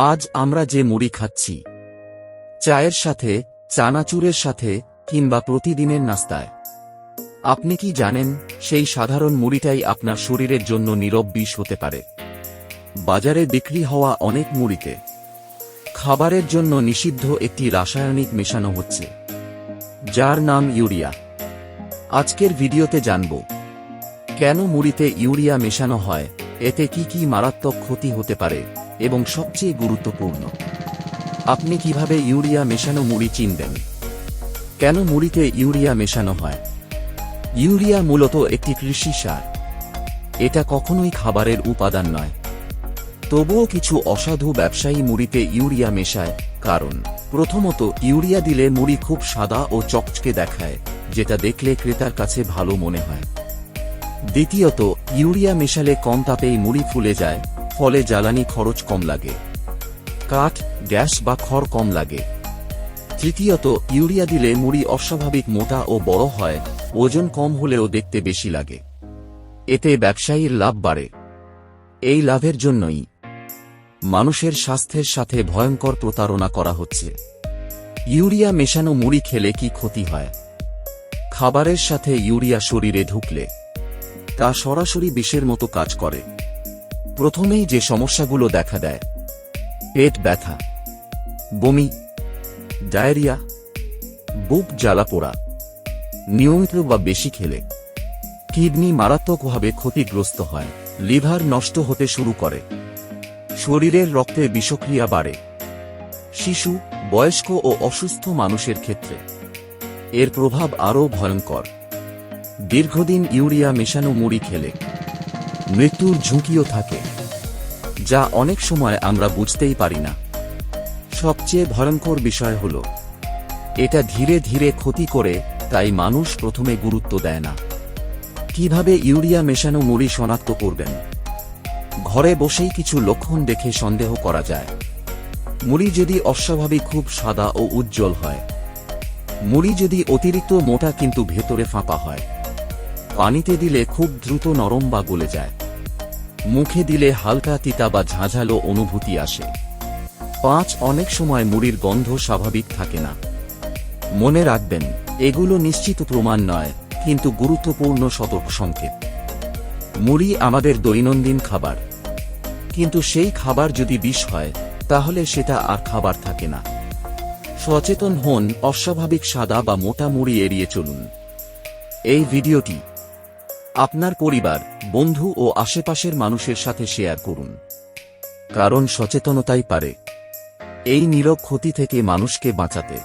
আজ আমরা যে মুড়ি খাচ্ছি, চায়ের সাথে, চানাচুরের সাথে কিংবা প্রতিদিনের নাস্তায়, আপনি কি জানেন সেই সাধারণ মুড়িটাই আপনার শরীরের জন্য নীরব বিষ হতে পারে? বাজারে বিক্রি হওয়া অনেক মুড়িতে খাবারের জন্য নিষিদ্ধ একটি রাসায়নিক মেশানো হচ্ছে, যার নাম ইউরিয়া। আজকের ভিডিওতে জানব কেন মুড়িতে ইউরিয়া মেশানো হয়, এতে কি কি মারাত্মক ক্ষতি হতে পারে এবং সবচেয়ে গুরুত্বপূর্ণ, আপনি কিভাবে ইউরিয়া মেশানো মুড়ি চিনবেন। কেন মুড়িতে ইউরিয়া মেশানো হয়? ইউরিয়া মূলত একটি কৃষি সার। এটা কখনোই খাবারের উপাদান নয়। তবুও কিছু অসাধু ব্যবসায়ী মুড়িতে ইউরিয়া মেশায়, কারণ প্রথমত ইউরিয়া দিলে মুড়ি খুব সাদা ও চকচকে দেখায়, যেটা দেখলে ক্রেতার কাছে ভালো মনে হয়। দ্বিতীয়ত, ইউরিয়া মেশালে কম তাপেই মুড়ি ফুলে যায়, ফলে জ্বালানি খরচ কম লাগে, কাঠ, গ্যাস বা খড় কম লাগে। তৃতীয়ত, ইউরিয়া দিলে মুড়ি অস্বাভাবিক মোটা ও বড় হয়, ওজন কম হলেও দেখতে বেশি লাগে। এতে ব্যবসায়ীর লাভ বাড়ে। এই লাভের জন্যই মানুষের স্বাস্থ্যের সাথে ভয়ঙ্কর প্রতারণা করা হচ্ছে। ইউরিয়া মেশানো মুড়ি খেলে কি ক্ষতি হয়? খাবারের সাথে ইউরিয়া শরীরে ঢুকলে তা সরাসরি বিষের মতো কাজ করে। প্রথমেই যে সমস্যাগুলো দেখা দেয়: পেট ব্যথা, বমি, ডায়রিয়া, বুক জ্বালা পোড়া। নিয়মিত বা বেশি খেলে কিডনি মারাত্মকভাবে ক্ষতিগ্রস্ত হয়, লিভার নষ্ট হতে শুরু করে, শরীরের রক্তে বিষক্রিয়া বাড়ে। শিশু, বয়স্ক ও অসুস্থ মানুষের ক্ষেত্রে এর প্রভাব আরও ভয়ঙ্কর। দীর্ঘদিন ইউরিয়া মেশানো মুড়ি খেলে মৃত্যুর ঝুঁকিও থাকে, যা অনেক সময় আমরা বুঝতেই পারি না। সবচেয়ে ভয়ঙ্কর বিষয় হল, এটা ধীরে ধীরে ক্ষতি করে, তাই মানুষ প্রথমে গুরুত্ব দেয় না। কিভাবে ইউরিয়া মেশানো মুড়ি শনাক্ত করবেন? ঘরে বসেই কিছু লক্ষণ দেখে সন্দেহ করা যায়। মুড়ি যদি অস্বাভাবিক খুব সাদা ও উজ্জ্বল হয়, মুড়ি যদি অতিরিক্ত মোটা কিন্তু ভেতরে ফাঁপা হয়, পানিতে দিলে খুব দ্রুত নরম বা গলে যায়, মুখে দিলে হালকা তিতা বা ঝাঁঝালো অনুভূতি আসে। 5. অনেক সময় মুড়ির গন্ধ স্বাভাবিক থাকে না। মনে রাখবেন, এগুলো নিশ্চিত প্রমাণ নয়, কিন্তু গুরুত্বপূর্ণ সতর্ক সংকেত। মুড়ি আমাদের দৈনন্দিন খাবার, কিন্তু সেই খাবার যদি বিষ হয়, তাহলে সেটা আর খাবার থাকে না। সচেতন হন, অস্বাভাবিক সাদা বা মোটা মুড়ি এড়িয়ে চলুন। এই ভিডিওটি আপনার পরিবার, বন্ধু ও আশেপাশের মানুষের সাথে শেয়ার করুন, কারণ সচেতনতাই পারে এই নীরব ক্ষতি থেকে মানুষকে বাঁচাতে।